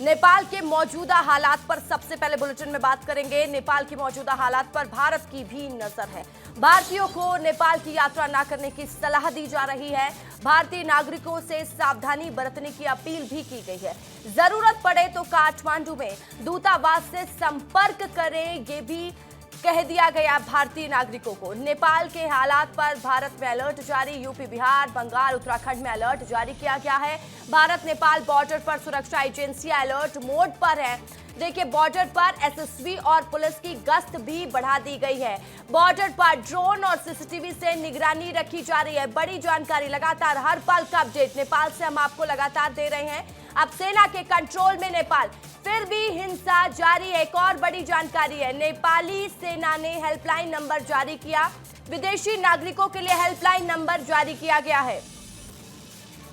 नेपाल के मौजूदा हालात पर सबसे पहले बुलेटिन में बात करेंगे। नेपाल की मौजूदा हालात पर भारत की भी नजर है। भारतीयों को नेपाल की यात्रा न करने की सलाह दी जा रही है। भारतीय नागरिकों से सावधानी बरतने की अपील भी की गई है। जरूरत पड़े तो काठमांडू में दूतावास से संपर्क करें, ये भी कह दिया गया भारतीय नागरिकों को। नेपाल के हालात पर भारत में अलर्ट जारी। यूपी, बिहार, बंगाल, उत्तराखंड में अलर्ट जारी किया गया है। भारत नेपाल बॉर्डर पर सुरक्षा एजेंसियां अलर्ट मोड पर है। देखिए, बॉर्डर पर एसएसबी और पुलिस की गश्त भी बढ़ा दी गई है। बॉर्डर पर ड्रोन और सीसीटीवी से निगरानी रखी जा रही है। बड़ी जानकारी लगातार, हर पल का अपडेट नेपाल से हम आपको लगातार दे रहे हैं। अब सेना के कंट्रोल में नेपाल, फिर भी हिंसा जारी है। एक और बड़ी जानकारी है, नेपाली सेना ने हेल्पलाइन नंबर जारी किया। विदेशी नागरिकों के लिए हेल्पलाइन नंबर जारी किया गया है।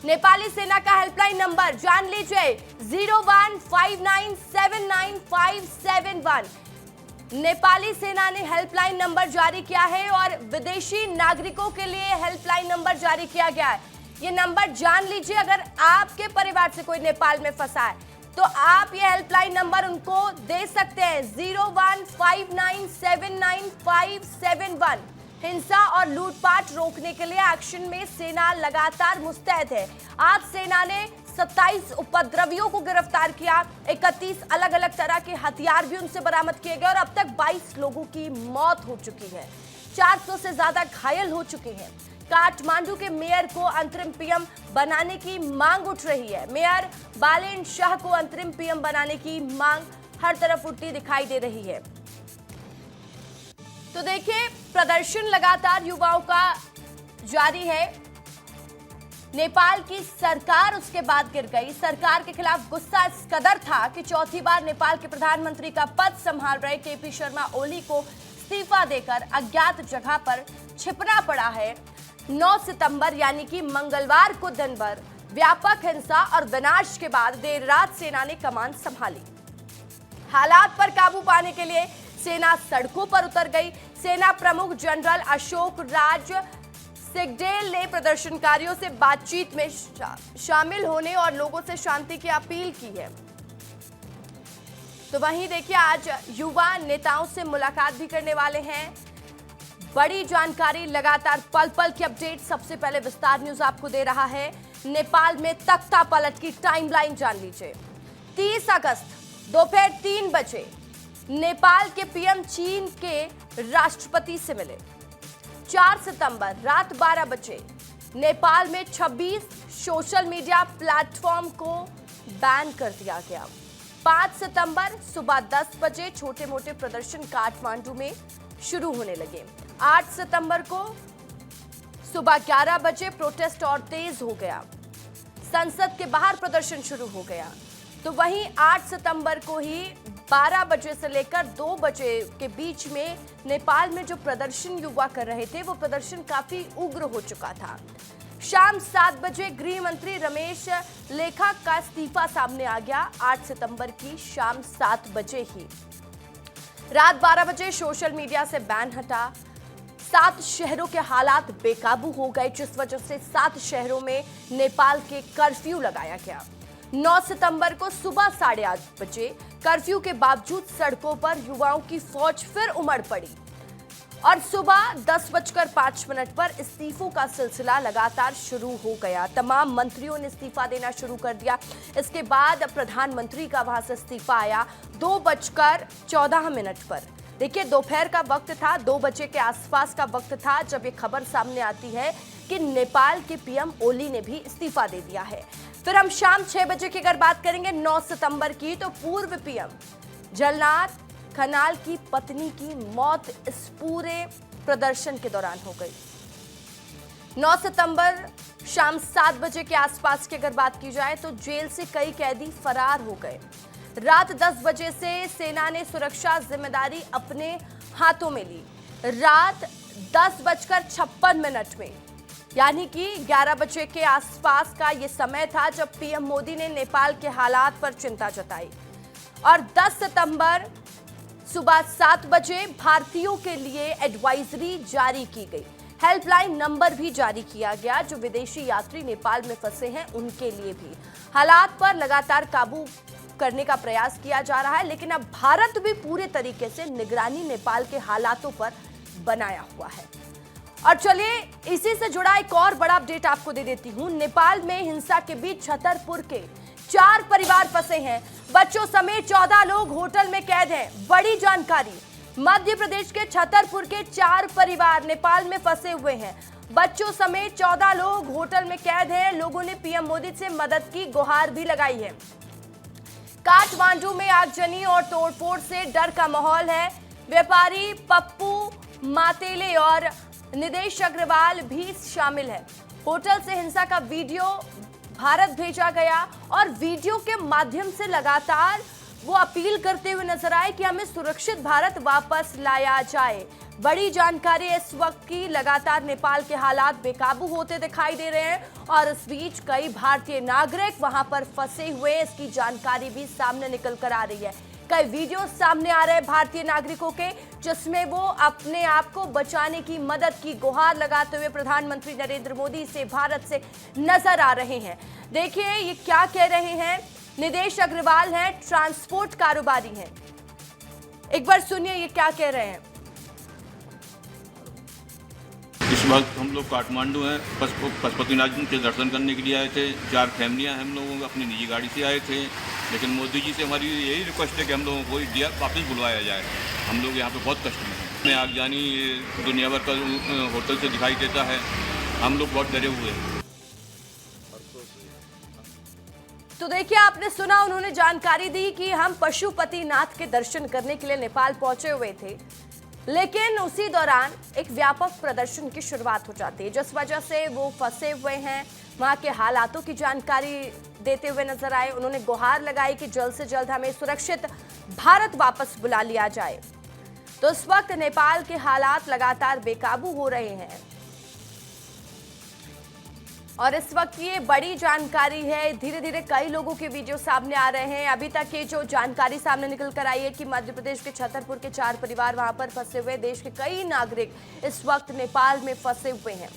नेपाली सेना का हेल्पलाइन नंबर जान लीजिए, 0159795571। नेपाली सेना ने हेल्पलाइन नंबर जारी किया है और विदेशी नागरिकों के लिए हेल्पलाइन नंबर जारी किया गया है। ये नंबर जान लीजिए, अगर आपके परिवार से कोई नेपाल में फंसा है तो आप ये हेल्पलाइन नंबर उनको दे सकते हैं, 0159795571। हिंसा और लूटपाट रोकने के लिए एक्शन में सेना लगातार मुस्तैद है। आज सेना ने 27 उपद्रवियों को गिरफ्तार किया। 31 अलग अलग तरह के हथियार भी उनसे बरामद किए गए और अब तक 22 लोगों की मौत हो चुकी है। 400 से ज्यादा घायल हो चुके हैं। काठमांडू के मेयर को अंतरिम पीएम बनाने की मांग उठ रही है। मेयर बालेन शाह को अंतरिम पीएम बनाने की मांग हर तरफ उठती दिखाई दे रही है। तो देखिए, प्रदर्शन लगातार युवाओं का जारी है। नेपाल की सरकार उसके बाद गिर गई। सरकार के खिलाफ गुस्सा इस कदर था कि चौथी बार नेपाल के प्रधानमंत्री का पद संभाल रहे केपी शर्मा ओली को इस्तीफा देकर अज्ञात जगह पर छिपना पड़ा है। 9 सितंबर यानी कि मंगलवार को दिन भर व्यापक हिंसा और विनाश के बाद देर रात सेना ने कमान संभाली। हालात पर काबू पाने के लिए सेना सड़कों पर उतर गई। सेना प्रमुख जनरल अशोक राज सिगडेल ने प्रदर्शनकारियों से बातचीत में शामिल होने और लोगों से शांति की अपील की है। तो वहीं देखिए, आज युवा नेताओं से मुलाकात भी करने वाले हैं। बड़ी जानकारी, लगातार पल पल की अपडेट सबसे पहले विस्तार न्यूज आपको दे रहा है। नेपाल में तख्ता पलट की टाइमलाइन जान लीजिए। 30 अगस्त दोपहर 3 बजे नेपाल के पीएम चीन के राष्ट्रपति से मिले। 4 सितंबर रात 12 बजे नेपाल में 26 सोशल मीडिया प्लेटफॉर्म को बैन कर दिया गया। 5 सितंबर सुबह 10 बजे छोटे मोटे प्रदर्शन काठमांडू में शुरू होने लगे। 8 सितंबर को सुबह 11 बजे प्रोटेस्ट और तेज हो गया। संसद के बाहर प्रदर्शन शुरू हो गया। तो वहीं 8 सितंबर को ही 12 बजे से लेकर 2 बजे के बीच में नेपाल में जो प्रदर्शन युवा कर रहे थे, वो प्रदर्शन काफी उग्र हो चुका था। शाम 7 बजे गृह मंत्री रमेश लेखा का इस्तीफा सामने आ गया। 8 सितंबर की शाम 7 बजे ही। रात 12 बजे सोशल मीडिया से बैन हटा। 7 शहरों के हालात बेकाबू हो गए, जिस वजह से 7 शहरों में नेपाल के कर्फ्यू लगाया गया। 9 सितंबर को सुबह 8:30 बजे कर्फ्यू के बावजूद सड़कों पर युवाओं की फौज फिर उमड़ पड़ी और सुबह 10:05 पर इस्तीफों का सिलसिला लगातार शुरू हो गया। तमाम मंत्रियों ने इस्तीफा देना शुरू कर दिया। इसके बाद प्रधानमंत्री का वहां से इस्तीफा आया 2:14 पर। देखिए, दोपहर का वक्त था, 2 बजे के आसपास का वक्त था जब ये खबर सामने आती है कि नेपाल के पीएम ओली ने भी इस्तीफा दे दिया है। फिर हम शाम 6 बजे की अगर बात करेंगे 9 सितंबर की, तो पूर्व पीएम झलनाथ खनाल की पत्नी की मौत इस पूरे प्रदर्शन के दौरान हो गई। 9 सितंबर शाम 7 बजे के आसपास की अगर बात की जाए तो जेल से कई कैदी फरार हो गए। रात 10 बजे से सेना ने सुरक्षा जिम्मेदारी अपने हाथों में ली। रात 10:56 में यानी कि 11 बजे के आसपास का ये समय था जब पीएम मोदी ने नेपाल के हालात पर चिंता जताई। और 10 सितंबर सुबह 7 बजे भारतीयों के लिए एडवाइजरी जारी की गई। हेल्पलाइन नंबर भी जारी किया गया जो विदेशी यात्री नेपाल में फंसे हैं उनके लिए भी। हालात पर लगातार काबू करने का प्रयास किया जा रहा है, लेकिन अब भारत भी पूरे तरीके से निगरानी नेपाल के हालातों पर बनाया हुआ है। और चलिए इसी से जुड़ा एक और बड़ा अपडेट आपको दे देती हूं। नेपाल में हिंसा के बीच छतरपुर के 4 परिवार फंसे हैं। बच्चों समेत 14 लोग होटल में कैद हैं। बड़ी जानकारी, मध्य प्रदेश के छतरपुर के 4 परिवार नेपाल में फंसे हुए हैं। बच्चों समेत 14 लोग होटल में कैद हैं। लोगों ने पीएम मोदी से मदद की गुहार भी लगाई है। काठमांडू में आगजनी और तोड़फोड़ से डर का माहौल है। व्यापारी पप्पू मातेले और निदेश अग्रवाल भी शामिल है। होटल से हिंसा का वीडियो भारत भेजा गया और वीडियो के माध्यम से लगातार वो अपील करते हुए नजर आए कि हमें सुरक्षित भारत वापस लाया जाए। बड़ी जानकारी इस वक्त की, लगातार नेपाल के हालात बेकाबू होते दिखाई दे रहे हैं और इस बीच कई भारतीय नागरिक वहां पर फंसे हुए, इसकी जानकारी भी सामने निकल कर आ रही है। कई वीडियो सामने आ रहे हैं भारतीय नागरिकों के, जिसमें वो अपने आप को बचाने की मदद की गुहार लगाते हुए प्रधानमंत्री नरेंद्र मोदी से, भारत से नजर आ रहे हैं। देखिए ये क्या कह रहे हैं। निदेश अग्रवाल हैं, ट्रांसपोर्ट कारोबारी हैं। एक बार सुनिए ये क्या कह रहे हैं। इस वक्त हम लोग काठमांडू हैं, पशुपतिनाथ के दर्शन करने के लिए आए थे। 4 फैमिलियां हम लोगों को अपनी निजी गाड़ी से आए थे, लेकिन मोदी जी से हमारी यही रिक्वेस्ट है कि हम लोगों को इंडिया वापस बुलवाया जाए। हम लोग यहाँ पे बहुत कष्ट में हैं। मैं आगजनी दुनिया भर का होटल से दिखाई देता है। हम लोग बहुत डरे हुए हैं। तो देखिए आपने सुना, उन्होंने जानकारी दी कि हम पशुपतिनाथ के दर्शन करने के लिए नेपाल पहुंचे हुए थे, लेकिन उसी दौरान एक व्यापक प्रदर्शन की शुरुआत हो जाती है, जिस वजह से वो फंसे हुए हैं। वहां के हालातों की जानकारी देते हुए नजर आए। उन्होंने गुहार लगाई कि जल्द से जल्द हमें सुरक्षित भारत वापस बुला लिया जाए। तो इस वक्त नेपाल के हालात लगातार बेकाबू हो रहे हैं और इस वक्त ये बड़ी जानकारी है। धीरे धीरे कई लोगों के वीडियो सामने आ रहे हैं। अभी तक ये जो जानकारी सामने निकल कर आई है कि मध्य प्रदेश के छतरपुर के 4 परिवार वहां पर फंसे हुए, देश के कई नागरिक इस वक्त नेपाल में फंसे हुए हैं।